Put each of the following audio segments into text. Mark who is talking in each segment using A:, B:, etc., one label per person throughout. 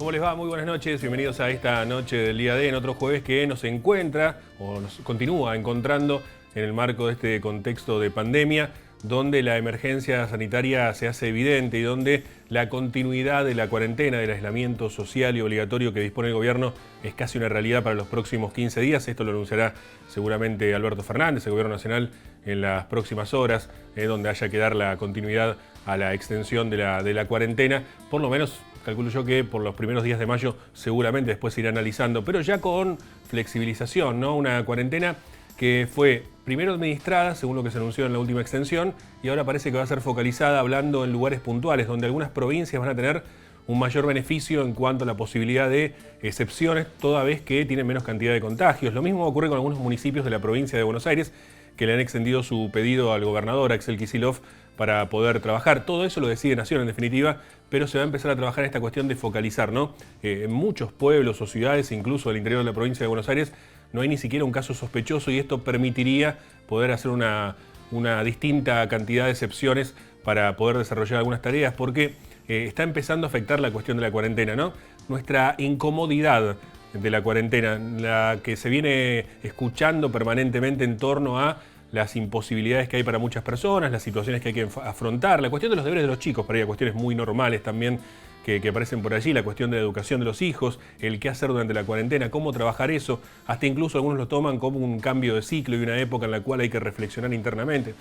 A: ¿Cómo les va? Muy buenas noches. Bienvenidos a esta noche del día D, en otro jueves que nos encuentra o nos continúa encontrando en el marco de este contexto de pandemia, donde la emergencia sanitaria se hace evidente y donde la continuidad de la cuarentena, del aislamiento social y obligatorio que dispone el gobierno es casi una realidad para los próximos 15 días. Esto lo anunciará seguramente Alberto Fernández, el gobierno nacional, en las próximas horas, donde haya que dar la continuidad a la extensión de la cuarentena, por lo menos calculo yo que por los primeros días de mayo seguramente después se irá analizando, pero ya con flexibilización, ¿no? Una cuarentena que fue primero administrada, según lo que se anunció en la última extensión, y ahora parece que va a ser focalizada hablando en lugares puntuales, donde algunas provincias van a tener un mayor beneficio en cuanto a la posibilidad de excepciones, toda vez que tienen menos cantidad de contagios. Lo mismo ocurre con algunos municipios de la provincia de Buenos Aires, que le han extendido su pedido al gobernador Axel Kicillof para poder trabajar. Todo eso lo decide Nación, en definitiva, pero se va a empezar a trabajar en esta cuestión de focalizar, ¿no? En muchos pueblos o ciudades, incluso del interior de la provincia de Buenos Aires, no hay ni siquiera un caso sospechoso y esto permitiría poder hacer una distinta cantidad de excepciones para poder desarrollar algunas tareas, porque está empezando a afectar la cuestión de la cuarentena, ¿no? Nuestra incomodidad de la cuarentena, la que se viene escuchando permanentemente en torno a las imposibilidades que hay para muchas personas, las situaciones que hay que afrontar, la cuestión de los deberes de los chicos, para ir a cuestiones muy normales también que aparecen por allí, la cuestión de la educación de los hijos, el qué hacer durante la cuarentena, cómo trabajar eso, hasta incluso algunos lo toman como un cambio de ciclo y una época en la cual hay que reflexionar internamente.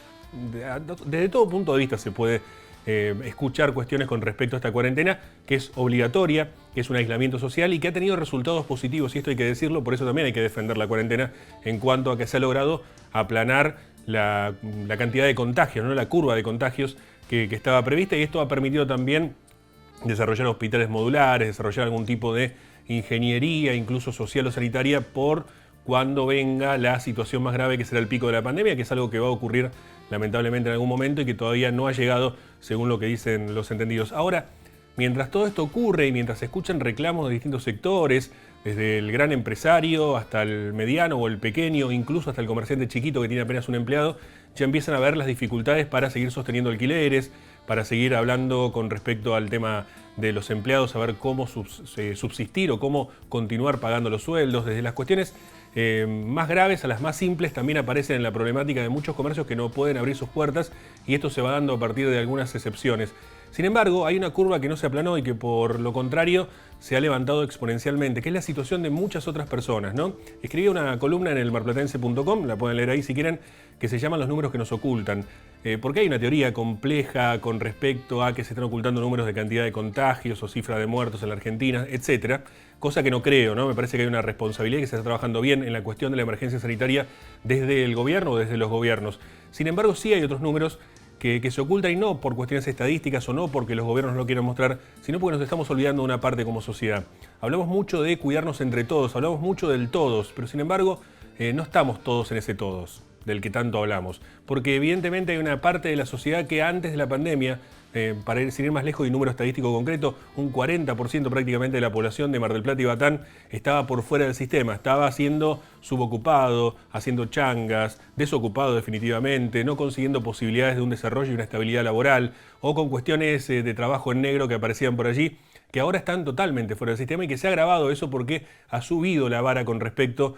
A: Desde todo punto de vista se puede escuchar cuestiones con respecto a esta cuarentena, que es obligatoria, que es un aislamiento social y que ha tenido resultados positivos, y esto hay que decirlo, por eso también hay que defender la cuarentena en cuanto a que se ha logrado aplanar la cantidad de contagios, ¿no? La curva de contagios que estaba prevista, y esto ha permitido también desarrollar hospitales modulares, desarrollar algún tipo de ingeniería, incluso social o sanitaria, por cuando venga la situación más grave que será el pico de la pandemia, que es algo que va a ocurrir lamentablemente en algún momento y que todavía no ha llegado según lo que dicen los entendidos. Ahora, mientras todo esto ocurre y mientras se escuchan reclamos de distintos sectores, desde el gran empresario hasta el mediano o el pequeño, incluso hasta el comerciante chiquito que tiene apenas un empleado, ya empiezan a ver las dificultades para seguir sosteniendo alquileres, para seguir hablando con respecto al tema de los empleados, a ver cómo subsistir o cómo continuar pagando los sueldos. Desde las cuestiones más graves a las más simples también aparecen en la problemática de muchos comercios que no pueden abrir sus puertas, y esto se va dando a partir de algunas excepciones. Sin embargo, hay una curva que no se aplanó y que por lo contrario se ha levantado exponencialmente, que es la situación de muchas otras personas, ¿no? Escribí una columna en el marplatense.com, la pueden leer ahí si quieren, que se llama Los números que nos ocultan. Porque hay una teoría compleja con respecto a que se están ocultando números de cantidad de contagios o cifra de muertos en la Argentina, etcétera. Cosa que no creo, ¿no? Me parece que hay una responsabilidad y que se está trabajando bien en la cuestión de la emergencia sanitaria desde el gobierno o desde los gobiernos. Sin embargo, sí hay otros números que se ocultan, y no por cuestiones estadísticas o no porque los gobiernos no lo quieran mostrar, sino porque nos estamos olvidando de una parte como sociedad. Hablamos mucho de cuidarnos entre todos, hablamos mucho del todos, pero sin embargo no estamos todos en ese todos del que tanto hablamos, porque evidentemente hay una parte de la sociedad que antes de la pandemia, para ir sin ir más lejos de un número estadístico concreto, un 40% prácticamente de la población de Mar del Plata y Batán estaba por fuera del sistema, estaba siendo subocupado, haciendo changas, desocupado definitivamente, no consiguiendo posibilidades de un desarrollo y una estabilidad laboral, o con cuestiones de trabajo en negro que aparecían por allí, que ahora están totalmente fuera del sistema, y que se ha agravado eso porque ha subido la vara con respecto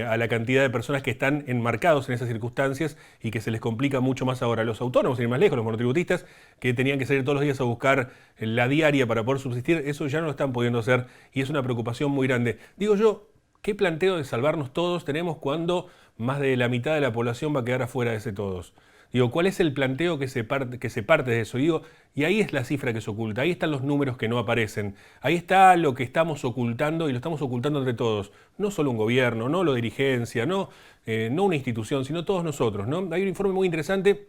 A: a la cantidad de personas que están enmarcados en esas circunstancias y que se les complica mucho más ahora. Los autónomos, sin ir más lejos, los monotributistas, que tenían que salir todos los días a buscar la diaria para poder subsistir, eso ya no lo están pudiendo hacer y es una preocupación muy grande. Digo yo, ¿qué planteo de salvarnos todos tenemos cuando más de la mitad de la población va a quedar afuera de ese todos? Digo, ¿cuál es el planteo que se parte de eso? Digo, y ahí es la cifra que se oculta, ahí están los números que no aparecen, ahí está lo que estamos ocultando y lo estamos ocultando entre todos. No solo un gobierno, no la dirigencia, no una institución, sino todos nosotros, ¿no? Hay un informe muy interesante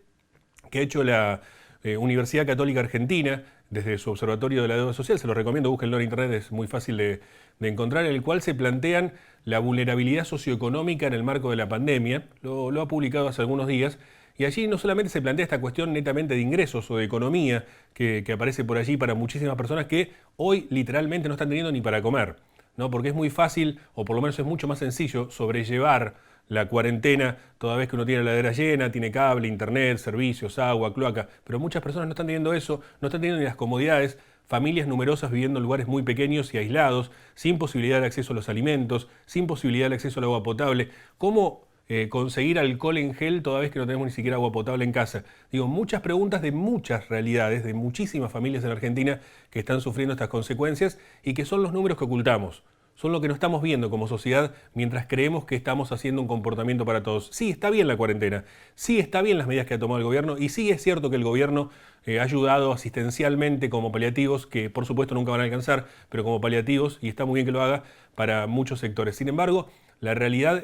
A: que ha hecho la Universidad Católica Argentina desde su Observatorio de la Deuda Social, se lo recomiendo, búsquenlo en internet, es muy fácil de encontrar, en el cual se plantean la vulnerabilidad socioeconómica en el marco de la pandemia. Lo ha publicado hace algunos días. Y allí no solamente se plantea esta cuestión netamente de ingresos o de economía que aparece por allí para muchísimas personas que hoy literalmente no están teniendo ni para comer, ¿no? Porque es muy fácil, o por lo menos es mucho más sencillo, sobrellevar la cuarentena toda vez que uno tiene la heladera llena, tiene cable, internet, servicios, agua, cloaca. Pero muchas personas no están teniendo eso, no están teniendo ni las comodidades familias numerosas viviendo en lugares muy pequeños y aislados, sin posibilidad de acceso a los alimentos, sin posibilidad de acceso al agua potable. ¿Cómo conseguir alcohol en gel toda vez que no tenemos ni siquiera agua potable en casa? Digo, muchas preguntas de muchas realidades, de muchísimas familias en Argentina que están sufriendo estas consecuencias y que son los números que ocultamos. Son lo que no estamos viendo como sociedad mientras creemos que estamos haciendo un comportamiento para todos. Sí, está bien la cuarentena, sí está bien las medidas que ha tomado el gobierno y sí es cierto que el gobierno ha ayudado asistencialmente como paliativos, que por supuesto nunca van a alcanzar, pero como paliativos, y está muy bien que lo haga para muchos sectores. Sin embargo, la realidad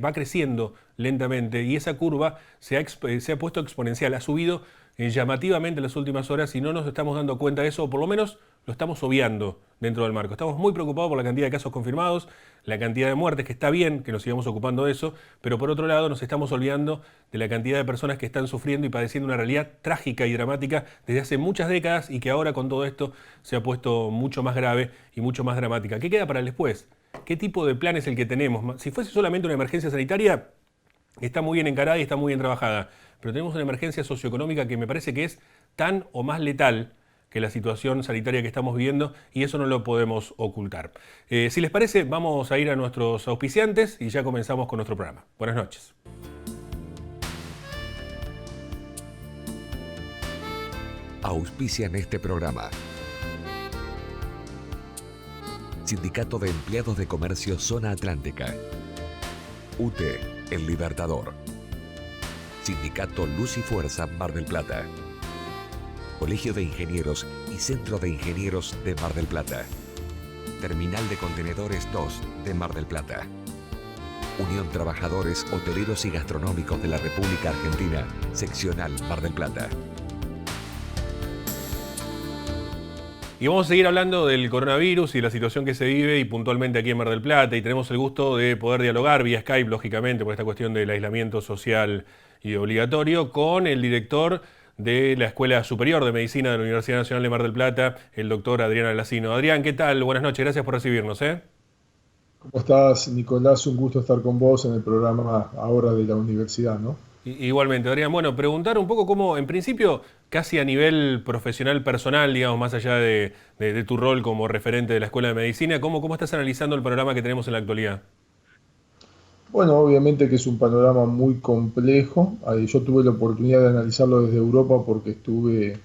A: va creciendo lentamente y esa curva se ha puesto exponencial, ha subido llamativamente en las últimas horas y no nos estamos dando cuenta de eso, o por lo menos lo estamos obviando dentro del marco. Estamos muy preocupados por la cantidad de casos confirmados, la cantidad de muertes, que está bien que nos sigamos ocupando de eso, pero por otro lado nos estamos olvidando de la cantidad de personas que están sufriendo y padeciendo una realidad trágica y dramática desde hace muchas décadas y que ahora con todo esto se ha puesto mucho más grave y mucho más dramática. ¿Qué queda para el después? ¿Qué tipo de plan es el que tenemos? Si fuese solamente una emergencia sanitaria, está muy bien encarada y está muy bien trabajada, pero tenemos una emergencia socioeconómica que me parece que es tan o más letal que la situación sanitaria que estamos viviendo y eso no lo podemos ocultar. Si les parece, vamos a ir a nuestros auspiciantes y ya comenzamos con nuestro programa. Buenas noches.
B: Auspician este programa. Sindicato de Empleados de Comercio Zona Atlántica. UTE, El Libertador. Sindicato Luz y Fuerza Mar del Plata. Colegio de Ingenieros y Centro de Ingenieros de Mar del Plata. Terminal de Contenedores 2 de Mar del Plata. Unión Trabajadores Hoteleros y Gastronómicos de la República Argentina, Seccional Mar del Plata.
A: Y vamos a seguir hablando del coronavirus y la situación que se vive y puntualmente aquí en Mar del Plata, y tenemos el gusto de poder dialogar vía Skype, lógicamente, por esta cuestión del aislamiento social y obligatorio, con el director de la Escuela Superior de Medicina de la Universidad Nacional de Mar del Plata, el doctor Adrián Alacino. Adrián, ¿qué tal? Buenas noches, gracias por recibirnos.
C: ¿Cómo estás, Nicolás? Un gusto estar con vos en el programa ahora de la universidad, ¿no?
A: Igualmente, Adrián. Bueno, preguntar un poco cómo, en principio, casi a nivel profesional, personal, digamos, más allá de tu rol como referente de la Escuela de Medicina, ¿cómo estás analizando el panorama que tenemos en la actualidad?
C: Bueno, obviamente que es un panorama muy complejo. Yo tuve la oportunidad de analizarlo desde Europa porque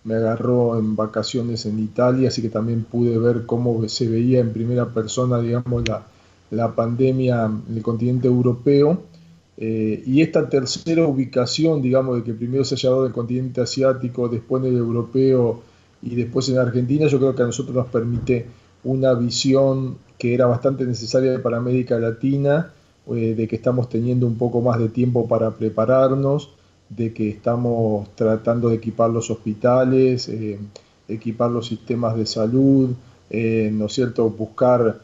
C: me agarró en vacaciones en Italia, así que también pude ver cómo se veía en primera persona, digamos, la pandemia en el continente europeo. Y esta tercera ubicación, digamos, de que primero se haya dado en el continente asiático, después en el europeo y después en Argentina, yo creo que a nosotros nos permite una visión que era bastante necesaria para América Latina, de que estamos teniendo un poco más de tiempo para prepararnos, de que estamos tratando de equipar los hospitales, equipar los sistemas de salud, ¿no es cierto?, buscar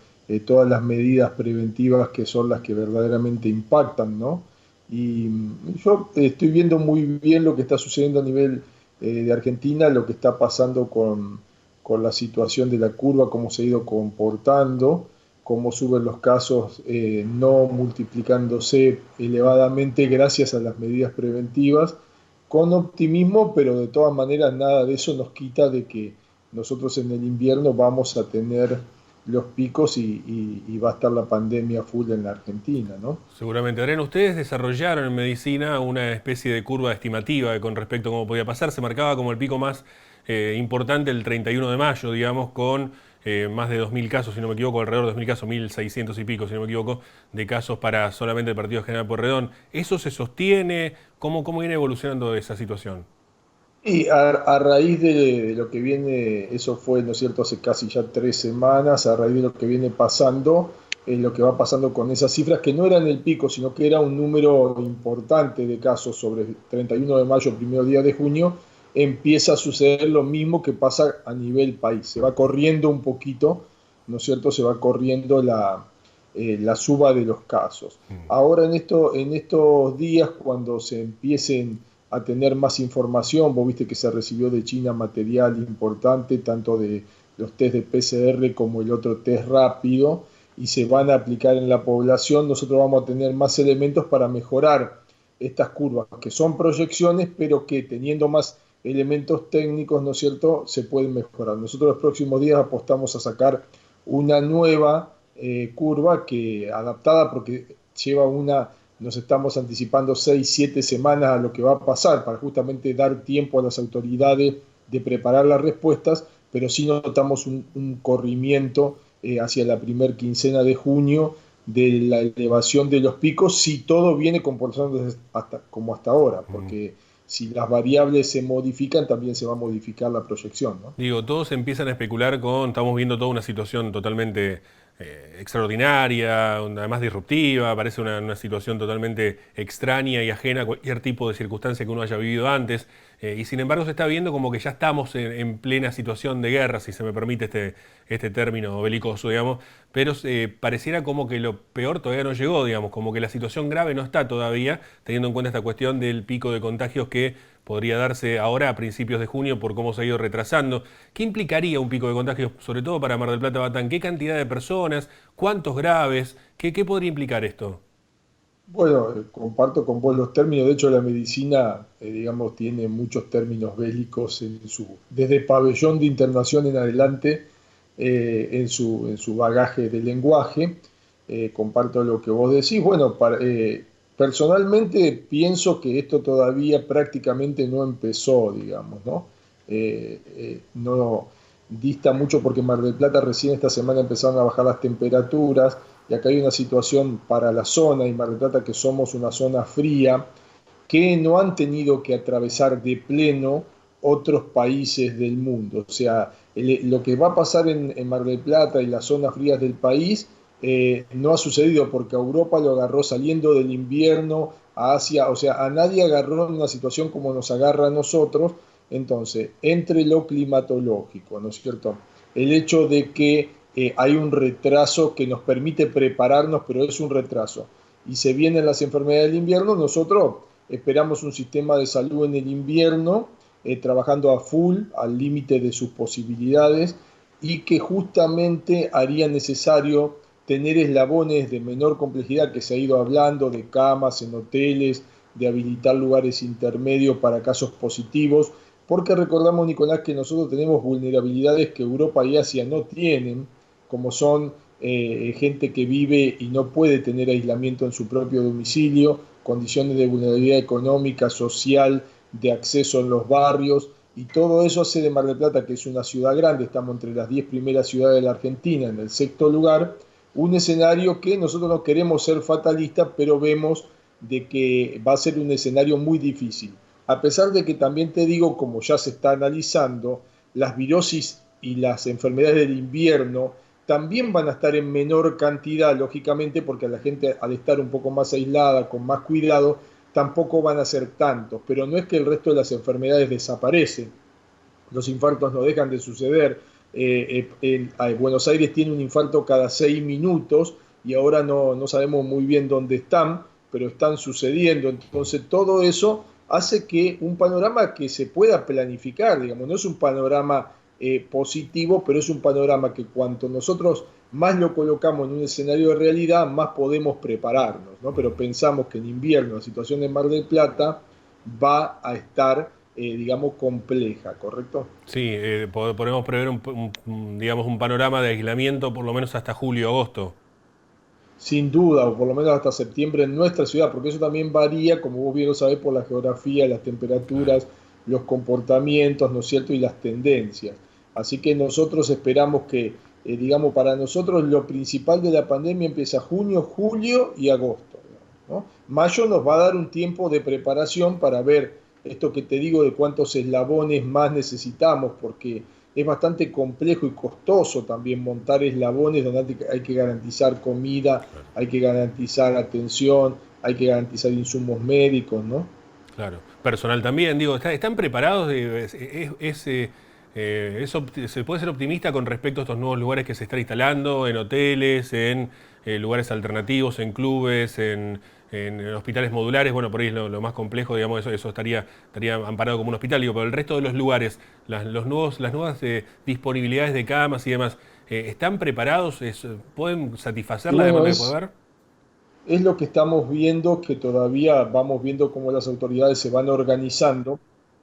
C: todas las medidas preventivas que son las que verdaderamente impactan, ¿no? Y yo estoy viendo muy bien lo que está sucediendo a nivel de Argentina, lo que está pasando con la situación de la curva, cómo se ha ido comportando, cómo suben los casos no multiplicándose elevadamente gracias a las medidas preventivas, con optimismo, pero de todas maneras nada de eso nos quita de que nosotros en el invierno vamos a tener los picos y va a estar la pandemia full en la Argentina, ¿no?
A: Seguramente. Adrián, ustedes desarrollaron en medicina una especie de curva estimativa con respecto a cómo podía pasar. Se marcaba como el pico más importante el 31 de mayo, digamos, con más de 2.000 casos, si no me equivoco, alrededor de 2.000 casos, 1.600 y pico, si no me equivoco, de casos para solamente el partido General Pueyrredón. ¿Eso se sostiene? ¿Cómo viene evolucionando esa situación?
C: Y a raíz de lo que viene, eso fue, ¿no es cierto?, hace casi ya 3 semanas, a raíz de lo que viene pasando, lo que va pasando con esas cifras, que no eran el pico, sino que era un número importante de casos sobre el 31 de mayo, primer día de junio, empieza a suceder lo mismo que pasa a nivel país. Se va corriendo un poquito, ¿no es cierto?, se va corriendo la suba de los casos. Ahora en estos días, cuando se empiecen a tener más información, vos viste que se recibió de China material importante, tanto de los test de PCR como el otro test rápido, y se van a aplicar en la población, nosotros vamos a tener más elementos para mejorar estas curvas, que son proyecciones, pero que teniendo más elementos técnicos, ¿no es cierto?, se pueden mejorar. Nosotros los próximos días apostamos a sacar una nueva curva que adaptada porque lleva nos estamos anticipando 6, 7 semanas a lo que va a pasar para justamente dar tiempo a las autoridades de preparar las respuestas, pero sí notamos un corrimiento hacia la primer quincena de junio de la elevación de los picos si todo viene comportándose como hasta ahora, porque si las variables se modifican, también se va a modificar la proyección, ¿no?
A: Digo, todos empiezan a especular estamos viendo toda una situación totalmente extraordinaria, además disruptiva, parece una situación totalmente extraña y ajena a cualquier tipo de circunstancia que uno haya vivido antes, y sin embargo se está viendo como que ya estamos en plena situación de guerra, si se me permite este término belicoso, digamos, pero pareciera como que lo peor todavía no llegó, digamos, como que la situación grave no está todavía, teniendo en cuenta esta cuestión del pico de contagios que podría darse ahora a principios de junio por cómo se ha ido retrasando. ¿Qué implicaría un pico de contagios, sobre todo para Mar del Plata, Batán? ¿Qué cantidad de personas? ¿Cuántos graves? ¿Qué podría implicar esto?
C: Bueno, comparto con vos los términos. De hecho, la medicina, digamos, tiene muchos términos bélicos desde pabellón de internación en adelante, en su bagaje de lenguaje. Comparto lo que vos decís. Bueno, personalmente pienso que esto todavía prácticamente no empezó, digamos, ¿no? No dista mucho porque en Mar del Plata recién esta semana empezaron a bajar las temperaturas y acá hay una situación para la zona y Mar del Plata que somos una zona fría que no han tenido que atravesar de pleno otros países del mundo. O sea, lo que va a pasar en Mar del Plata y las zonas frías del país no ha sucedido porque a Europa lo agarró saliendo del invierno, a Asia, o sea, a nadie agarró en una situación como nos agarra a nosotros. Entonces, entre lo climatológico, ¿no es cierto? El hecho de que hay un retraso que nos permite prepararnos, pero es un retraso. Y se vienen las enfermedades del invierno, nosotros esperamos un sistema de salud en el invierno, trabajando a full, al límite de sus posibilidades, y que justamente haría necesario tener eslabones de menor complejidad que se ha ido hablando, de camas en hoteles, de habilitar lugares intermedios para casos positivos, porque recordamos, Nicolás, que nosotros tenemos vulnerabilidades que Europa y Asia no tienen, como son gente que vive y no puede tener aislamiento en su propio domicilio, condiciones de vulnerabilidad económica, social, de acceso en los barrios, y todo eso hace de Mar del Plata, que es una ciudad grande, estamos entre las 10 primeras ciudades de la Argentina, en el sexto lugar, un escenario que nosotros no queremos ser fatalistas, pero vemos de que va a ser un escenario muy difícil. A pesar de que también te digo, como ya se está analizando, las virosis y las enfermedades del invierno también van a estar en menor cantidad, lógicamente, porque la gente al estar un poco más aislada, con más cuidado, tampoco van a ser tantos. Pero no es que el resto de las enfermedades desaparecen. Los infartos no dejan de suceder. Buenos Aires tiene un infarto cada 6 minutos y ahora no sabemos muy bien dónde están, pero están sucediendo. Entonces todo eso hace que un panorama que se pueda planificar, digamos, no es un panorama positivo, pero es un panorama que cuanto nosotros más lo colocamos en un escenario de realidad, más podemos prepararnos, ¿no? Pero pensamos que en invierno la situación en Mar del Plata va a estar, digamos, compleja, ¿correcto?
A: Sí, podemos prever digamos, un panorama de aislamiento por lo menos hasta julio-agosto.
C: Sin duda, o por lo menos hasta septiembre en nuestra ciudad, porque eso también varía, como vos bien lo sabés, por la geografía, las temperaturas, los comportamientos, ¿no es cierto?, y las tendencias. Así que nosotros esperamos que, digamos, para nosotros lo principal de la pandemia empieza junio, julio y agosto, ¿no? Mayo nos va a dar un tiempo de preparación para ver esto que te digo de cuántos eslabones más necesitamos, porque es bastante complejo y costoso también montar eslabones donde hay que garantizar comida, hay que garantizar atención, hay que garantizar insumos médicos, ¿no?
A: Claro. Personal también, digo, ¿están preparados? ¿Se puede ser optimista con respecto a estos nuevos lugares que se están instalando, en hoteles, en lugares alternativos, en clubes, en hospitales modulares? Bueno, por ahí es lo más complejo, digamos, eso estaría amparado como un hospital, digo, pero el resto de los lugares, las nuevas disponibilidades de camas y demás, ¿están preparados? ¿Pueden satisfacer la
C: Bueno,
A: demanda que puede haber?
C: es lo que estamos viendo, que todavía vamos viendo cómo las autoridades se van organizando.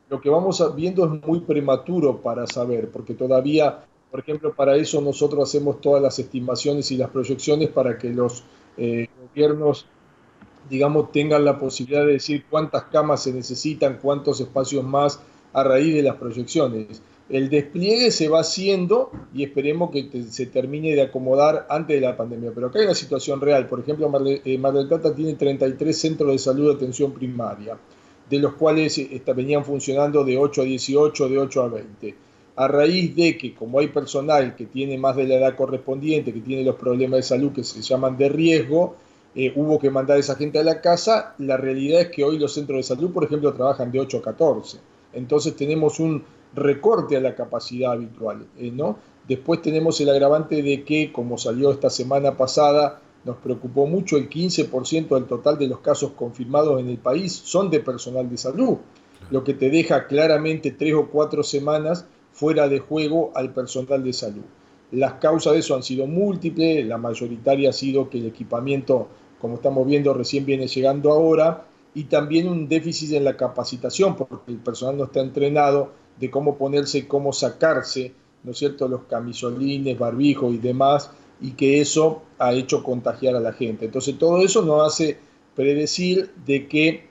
C: Lo que vamos viendo es muy prematuro para saber, porque todavía, por ejemplo, para eso nosotros hacemos todas las estimaciones y las proyecciones para que los gobiernos, digamos, tengan la posibilidad de decir cuántas camas se necesitan, cuántos espacios más a raíz de las proyecciones. El despliegue se va haciendo y esperemos que se termine de acomodar antes de la pandemia. Pero acá hay una situación real. Por ejemplo, Mar del Plata tiene 33 centros de salud de atención primaria, de los cuales venían funcionando de 8 a 18, de 8 a 20. A raíz de que, como hay personal que tiene más de la edad correspondiente, que tiene los problemas de salud que se llaman de riesgo, hubo que mandar a esa gente a la casa. La realidad es que hoy los centros de salud, por ejemplo, trabajan de 8 a 14. Entonces tenemos un recorte a la capacidad habitual, ¿no? Después tenemos el agravante de que, como salió esta semana pasada, nos preocupó mucho, el 15% del total de los casos confirmados en el país son de personal de salud, lo que te deja claramente 3 o 4 semanas fuera de juego al personal de salud. Las causas de eso han sido múltiples, la mayoritaria ha sido que el equipamiento, como estamos viendo, recién viene llegando ahora, y también un déficit en la capacitación, porque el personal no está entrenado de cómo ponerse, cómo sacarse, ¿no es cierto?, los camisolines, barbijos y demás, y que eso ha hecho contagiar a la gente. Entonces todo eso nos hace predecir de que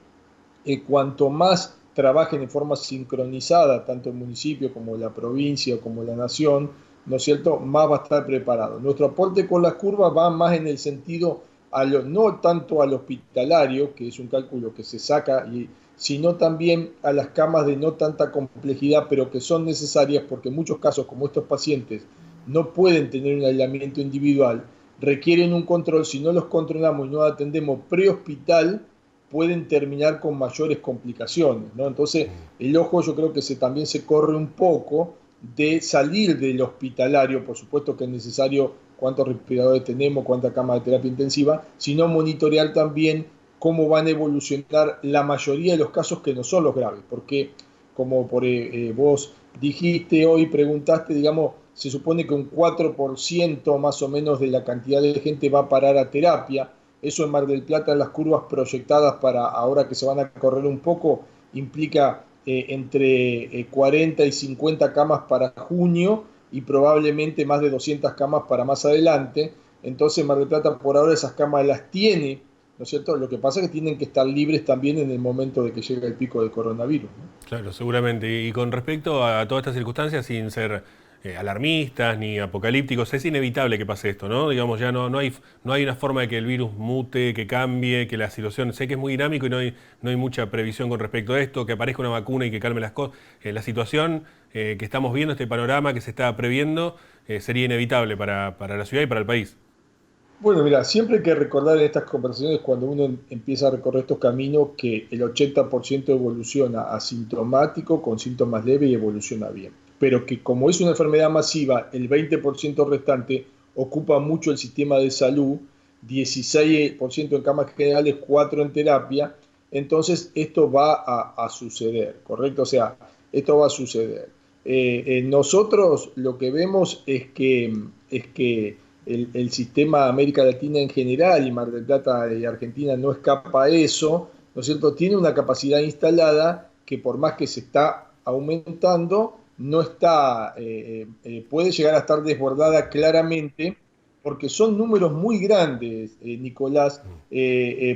C: cuanto más trabajen en forma sincronizada, tanto el municipio como la provincia como la nación, ¿no es cierto?, más va a estar preparado. Nuestro aporte con las curvas va más en el sentido, no tanto al hospitalario, que es un cálculo que se saca, sino también a las camas de no tanta complejidad, pero que son necesarias porque en muchos casos, como estos pacientes no pueden tener un aislamiento individual, requieren un control. Si no los controlamos y no atendemos prehospital, pueden terminar con mayores complicaciones, ¿no? Entonces, el ojo yo creo que también se corre un poco de salir del hospitalario. Por supuesto que es necesario cuántos respiradores tenemos, cuántas camas de terapia intensiva, sino monitorear también cómo van a evolucionar la mayoría de los casos que no son los graves, porque como vos dijiste hoy, preguntaste, digamos, se supone que un 4% más o menos de la cantidad de gente va a parar a terapia. Eso en Mar del Plata, en las curvas proyectadas para ahora que se van a correr un poco, implica entre 40 y 50 camas para junio y probablemente más de 200 camas para más adelante. Entonces Mar del Plata por ahora esas camas las tiene, ¿no es cierto? Lo que pasa es que tienen que estar libres también en el momento de que llegue el pico de coronavirus, ¿no?
A: Claro, seguramente. Y con respecto a todas estas circunstancias, sin ser alarmistas ni apocalípticos, es inevitable que pase esto, ¿no? Digamos, ya no hay una forma de que el virus mute, que cambie, que la situación, sé que es muy dinámico y no hay mucha previsión con respecto a esto, que aparezca una vacuna y que calme las cosas. La situación que estamos viendo, este panorama que se está previendo, sería inevitable para la ciudad y para el país.
C: Bueno, mira, siempre hay que recordar en estas conversaciones cuando uno empieza a recorrer estos caminos que el 80% evoluciona asintomático, con síntomas leves y evoluciona bien. Pero que como es una enfermedad masiva, el 20% restante ocupa mucho el sistema de salud, 16% en camas generales, 4% en terapia. Entonces esto va a suceder, ¿correcto? O sea, esto va a suceder. Nosotros lo que vemos es que el sistema América Latina en general y Mar del Plata y Argentina no escapa a eso, ¿no es cierto? Tiene una capacidad instalada que por más que se está aumentando, no está, puede llegar a estar desbordada claramente porque son números muy grandes, Nicolás.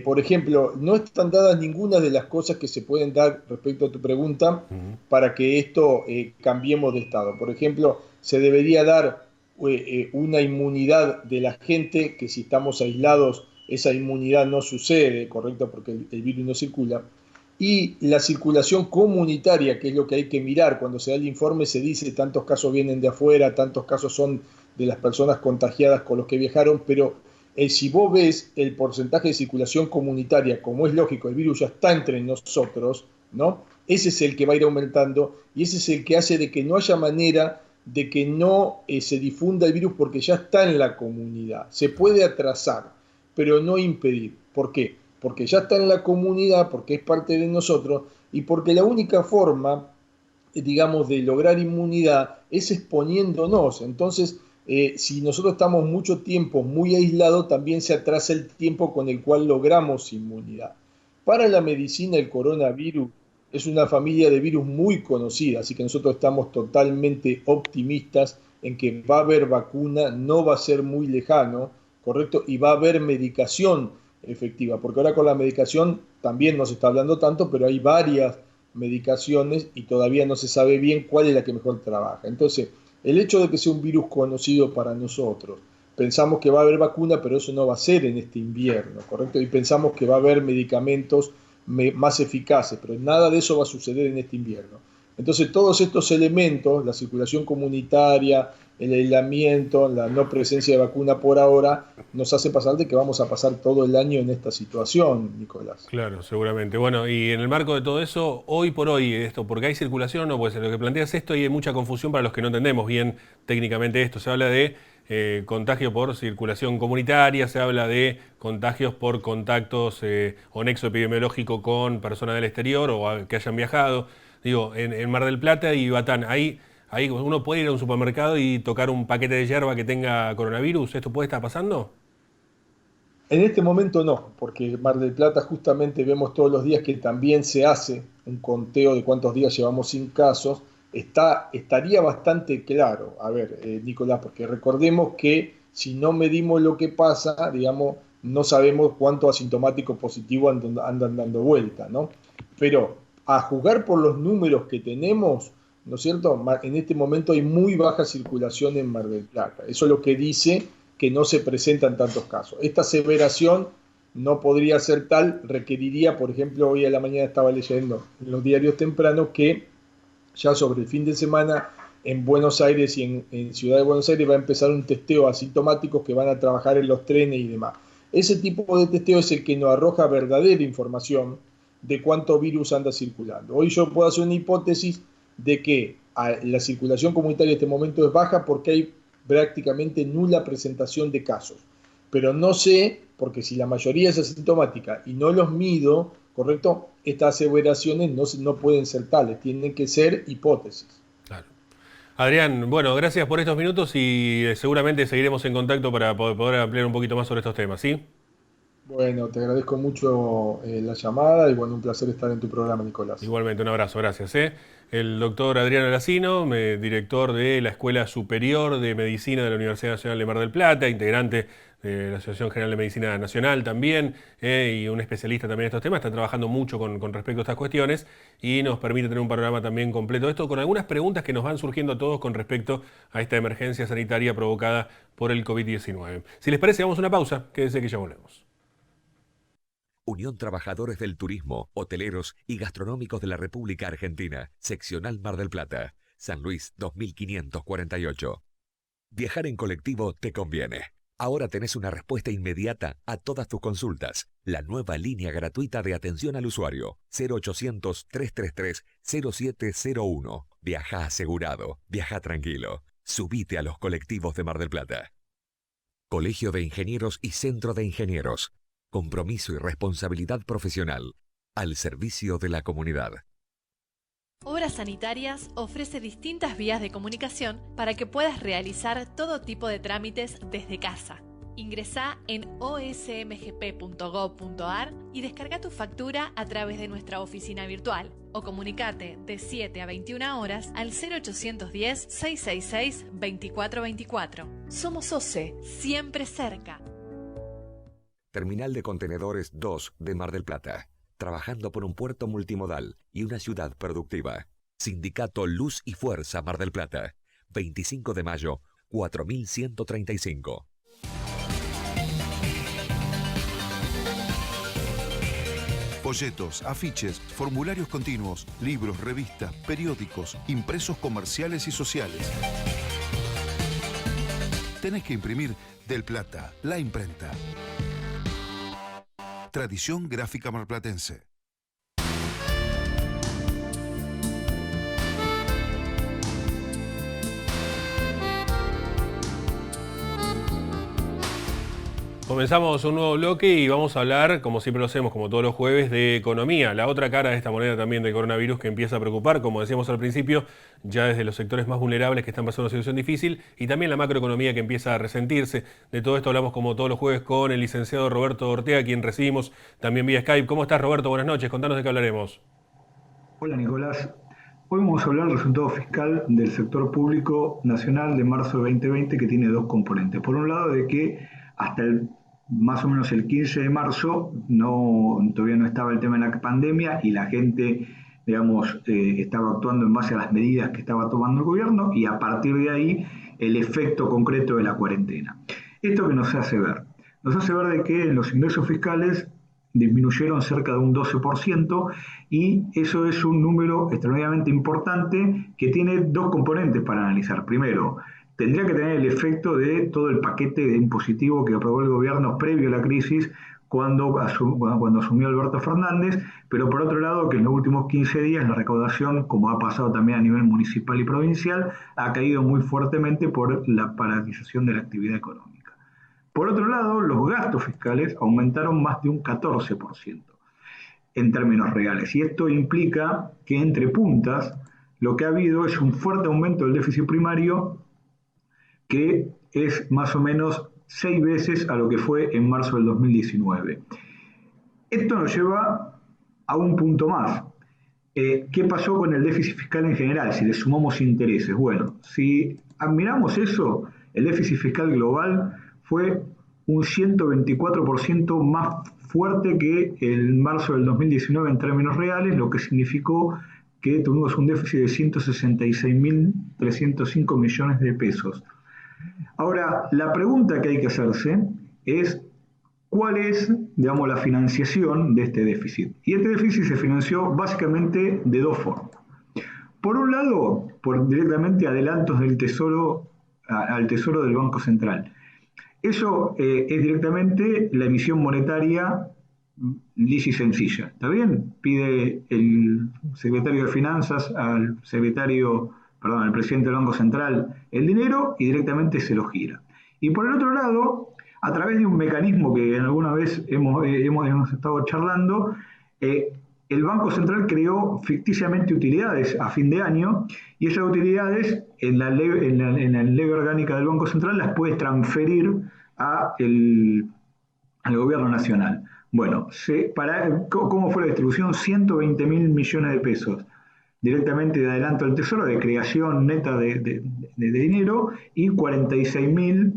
C: Por ejemplo, no están dadas ninguna de las cosas que se pueden dar respecto a tu pregunta para que esto cambiemos de estado. Por ejemplo, se debería dar una inmunidad de la gente, que si estamos aislados esa inmunidad no sucede, correcto, porque el virus no circula, y la circulación comunitaria, que es lo que hay que mirar. Cuando se da el informe se dice tantos casos vienen de afuera, tantos casos son de las personas contagiadas con los que viajaron, pero si vos ves el porcentaje de circulación comunitaria, como es lógico, el virus ya está entre nosotros, ¿no? Ese es el que va a ir aumentando y ese es el que hace de que no haya manera de que no se difunda el virus porque ya está en la comunidad. Se puede atrasar, pero no impedir. ¿Por qué? Porque ya está en la comunidad, porque es parte de nosotros y porque la única forma, digamos, de lograr inmunidad es exponiéndonos. Entonces, si nosotros estamos mucho tiempo muy aislados, también se atrasa el tiempo con el cual logramos inmunidad. Para la medicina, el coronavirus es una familia de virus muy conocida, así que nosotros estamos totalmente optimistas en que va a haber vacuna, no va a ser muy lejano, ¿correcto? Y va a haber medicación efectiva, porque ahora con la medicación también no se está hablando tanto, pero hay varias medicaciones y todavía no se sabe bien cuál es la que mejor trabaja. Entonces, el hecho de que sea un virus conocido para nosotros, pensamos que va a haber vacuna, pero eso no va a ser en este invierno, ¿correcto? Y pensamos que va a haber medicamentos más eficaces, pero nada de eso va a suceder en este invierno. Entonces todos estos elementos, la circulación comunitaria, el aislamiento, la no presencia de vacuna por ahora, nos hace pasar de que vamos a pasar todo el año en esta situación, Nicolás.
A: Claro, seguramente. Bueno, y en el marco de todo eso, hoy por hoy, esto, porque hay circulación o no, pues lo que planteas esto y hay mucha confusión para los que no entendemos bien técnicamente esto. Se habla de contagio por circulación comunitaria, se habla de contagios por contactos o nexo epidemiológico con personas del exterior o que hayan viajado. Digo, en Mar del Plata y Batán, ahí uno puede ir a un supermercado y tocar un paquete de yerba que tenga coronavirus. ¿Esto puede estar pasando?
C: En este momento no, porque Mar del Plata justamente vemos todos los días que también se hace un conteo de cuántos días llevamos sin casos. Estaría bastante claro, a ver, Nicolás, porque recordemos que si no medimos lo que pasa, digamos, no sabemos cuántos asintomáticos positivos andan dando vuelta, ¿no? Pero a jugar por los números que tenemos, ¿no es cierto? En este momento hay muy baja circulación en Mar del Plata. Eso es lo que dice que no se presentan tantos casos. Esta aseveración no podría ser tal, requeriría, por ejemplo, hoy a la mañana estaba leyendo en los diarios tempranos que ya sobre el fin de semana en Buenos Aires y en Ciudad de Buenos Aires va a empezar un testeo asintomáticos que van a trabajar en los trenes y demás. Ese tipo de testeo es el que nos arroja verdadera información de cuánto virus anda circulando. Hoy yo puedo hacer una hipótesis de que la circulación comunitaria en este momento es baja porque hay prácticamente nula presentación de casos. Pero no sé, porque si la mayoría es asintomática y no los mido, ¿correcto? Estas aseveraciones no pueden ser tales, tienen que ser hipótesis.
A: Claro. Adrián, bueno, gracias por estos minutos y seguramente seguiremos en contacto para poder ampliar un poquito más sobre estos temas, ¿sí?
C: Bueno, te agradezco mucho la llamada y bueno, un placer estar en tu programa, Nicolás.
A: Igualmente, un abrazo, gracias. El doctor Adrián Alacino, director de la Escuela Superior de Medicina de la Universidad Nacional de Mar del Plata, integrante de la Asociación General de Medicina Nacional también, y un especialista también en estos temas, está trabajando mucho con respecto a estas cuestiones y nos permite tener un panorama también completo de esto, con algunas preguntas que nos van surgiendo a todos con respecto a esta emergencia sanitaria provocada por el COVID-19. Si les parece, vamos a una pausa, quédense que ya volvemos.
B: Unión Trabajadores del Turismo, Hoteleros y Gastronómicos de la República Argentina, Seccional Mar del Plata, San Luis 2548. Viajar en colectivo te conviene. Ahora tenés una respuesta inmediata a todas tus consultas. La nueva línea gratuita de atención al usuario, 0800-333-0701. Viaja asegurado, viaja tranquilo. Subite a los colectivos de Mar del Plata. Colegio de Ingenieros y Centro de Ingenieros. Compromiso y responsabilidad profesional al servicio de la comunidad.
D: Obras Sanitarias ofrece distintas vías de comunicación para que puedas realizar todo tipo de trámites desde casa. Ingresá en osmgp.gov.ar y descarga tu factura a través de nuestra oficina virtual o comunicate de 7 a 21 horas al 0810-666-2424. Somos OCE, siempre cerca.
B: Terminal de Contenedores 2 de Mar del Plata. Trabajando por un puerto multimodal y una ciudad productiva. Sindicato Luz y Fuerza Mar del Plata. 25 de mayo, 4135.
E: Folletos, afiches, formularios continuos, libros, revistas, periódicos, impresos comerciales y sociales. Tenés que imprimir Del Plata, la imprenta. Tradición gráfica marplatense.
A: Comenzamos un nuevo bloque y vamos a hablar, como siempre lo hacemos, como todos los jueves, de economía. La otra cara de esta moneda también del coronavirus que empieza a preocupar, como decíamos al principio, ya desde los sectores más vulnerables que están pasando una situación difícil y también la macroeconomía que empieza a resentirse. De todo esto hablamos como todos los jueves con el licenciado Roberto Ortega, quien recibimos también vía Skype. ¿Cómo estás, Roberto? Buenas noches. Contanos de qué hablaremos.
F: Hola Nicolás, hoy vamos a hablar del resultado fiscal del sector público nacional de marzo de 2020 que tiene dos componentes. Por un lado de que hasta más o menos el 15 de marzo todavía no estaba el tema de la pandemia y la gente, digamos, estaba actuando en base a las medidas que estaba tomando el gobierno y a partir de ahí el efecto concreto de la cuarentena. ¿Esto qué nos hace ver? Nos hace ver de que los ingresos fiscales disminuyeron cerca de un 12% y eso es un número extraordinariamente importante que tiene dos componentes para analizar. Primero, tendría que tener el efecto de todo el paquete de impositivo que aprobó el gobierno previo a la crisis cuando asumió Alberto Fernández, pero por otro lado que en los últimos 15 días la recaudación, como ha pasado también a nivel municipal y provincial, ha caído muy fuertemente por la paralización de la actividad económica. Por otro lado, los gastos fiscales aumentaron más de un 14% en términos reales. Y esto implica que entre puntas lo que ha habido es un fuerte aumento del déficit primario que es más o menos 6 veces a lo que fue en marzo del 2019. Esto nos lleva a un punto más. ¿Qué pasó con el déficit fiscal en general? Si le sumamos intereses. Bueno, si admiramos eso, el déficit fiscal global fue un 124% más fuerte que el marzo del 2019 en términos reales, lo que significó que tuvimos un déficit de 166.305 millones de pesos. Ahora, la pregunta que hay que hacerse es cuál es, digamos, la financiación de este déficit. Y este déficit se financió básicamente de dos formas. Por un lado, por directamente adelantos del Tesoro al Tesoro del Banco Central. Eso es directamente la emisión monetaria lisa y sencilla. ¿Está bien? Pide el secretario de Finanzas al presidente del Banco Central el dinero y directamente se lo gira. Y por el otro lado, a través de un mecanismo que alguna vez hemos estado charlando, el Banco Central creó ficticiamente utilidades a fin de año y esas utilidades en la ley orgánica del Banco Central las puede transferir al gobierno nacional. Bueno, ¿cómo fue la distribución? 120.000 millones de pesos directamente de adelanto al Tesoro, de creación neta de dinero, y 46.000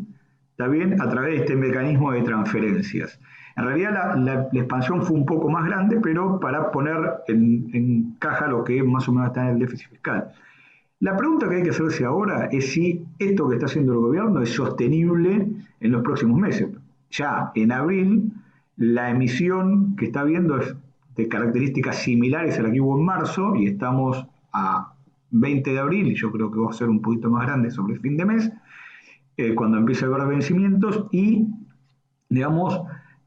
F: también a través de este mecanismo de transferencias. En realidad la expansión fue un poco más grande, pero para poner en caja lo que más o menos está en el déficit fiscal. La pregunta que hay que hacerse ahora es si esto que está haciendo el gobierno es sostenible en los próximos meses. Ya en abril, la emisión que está habiendo es de características similares a la que hubo en marzo, y estamos a 20 de abril, y yo creo que va a ser un poquito más grande sobre el fin de mes, cuando empiece a haber vencimientos, y digamos,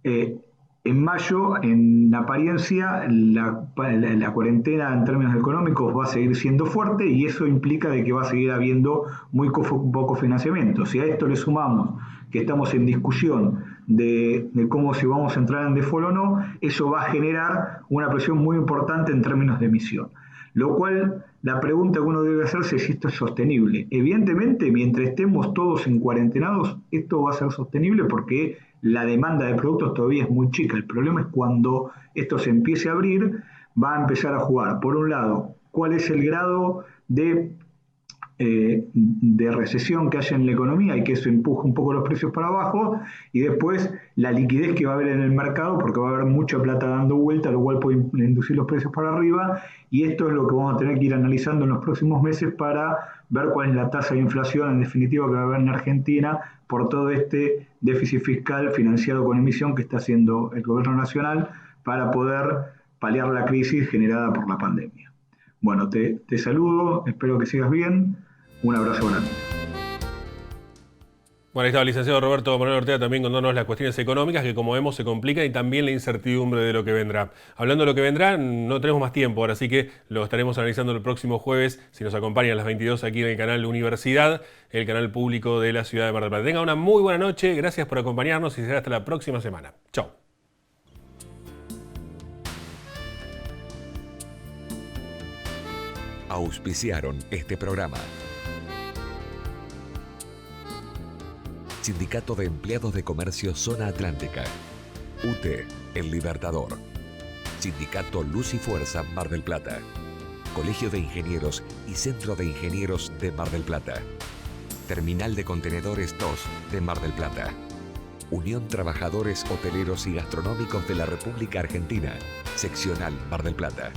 F: en mayo, en apariencia, la cuarentena en términos económicos va a seguir siendo fuerte y eso implica de que va a seguir habiendo muy poco financiamiento. Si a esto le sumamos que estamos en discusión de cómo si vamos a entrar en default o no, eso va a generar una presión muy importante en términos de emisión. Lo cual, la pregunta que uno debe hacerse es si esto es sostenible. Evidentemente, mientras estemos todos en cuarentenados, esto va a ser sostenible porque la demanda de productos todavía es muy chica. El problema es cuando esto se empiece a abrir, va a empezar a jugar, por un lado, cuál es el grado de recesión que haya en la economía y que eso empuje un poco los precios para abajo, y después la liquidez que va a haber en el mercado, porque va a haber mucha plata dando vuelta, lo cual puede inducir los precios para arriba, y esto es lo que vamos a tener que ir analizando en los próximos meses para ver cuál es la tasa de inflación en definitiva que va a haber en Argentina por todo este déficit fiscal financiado con emisión que está haciendo el gobierno nacional para poder paliar la crisis generada por la pandemia. Bueno, te saludo, espero que sigas bien. Un abrazo grande.
A: Bueno, ahí estaba el licenciado Roberto Moreno Ortega también contándonos las cuestiones económicas que, como vemos, se complican, y también la incertidumbre de lo que vendrá. Hablando de lo que vendrá, no tenemos más tiempo ahora, así que lo estaremos analizando el próximo jueves, si nos acompañan a las 22 aquí en el canal Universidad, el canal público de la ciudad de Mar del Plata. Tenga una muy buena noche, gracias por acompañarnos y será hasta la próxima semana. Chao.
B: Auspiciaron este programa. Sindicato de Empleados de Comercio Zona Atlántica. UTE, El Libertador. Sindicato Luz y Fuerza Mar del Plata. Colegio de Ingenieros y Centro de Ingenieros de Mar del Plata. Terminal de Contenedores 2 de Mar del Plata. Unión Trabajadores Hoteleros y Gastronómicos de la República Argentina, Seccional Mar del Plata.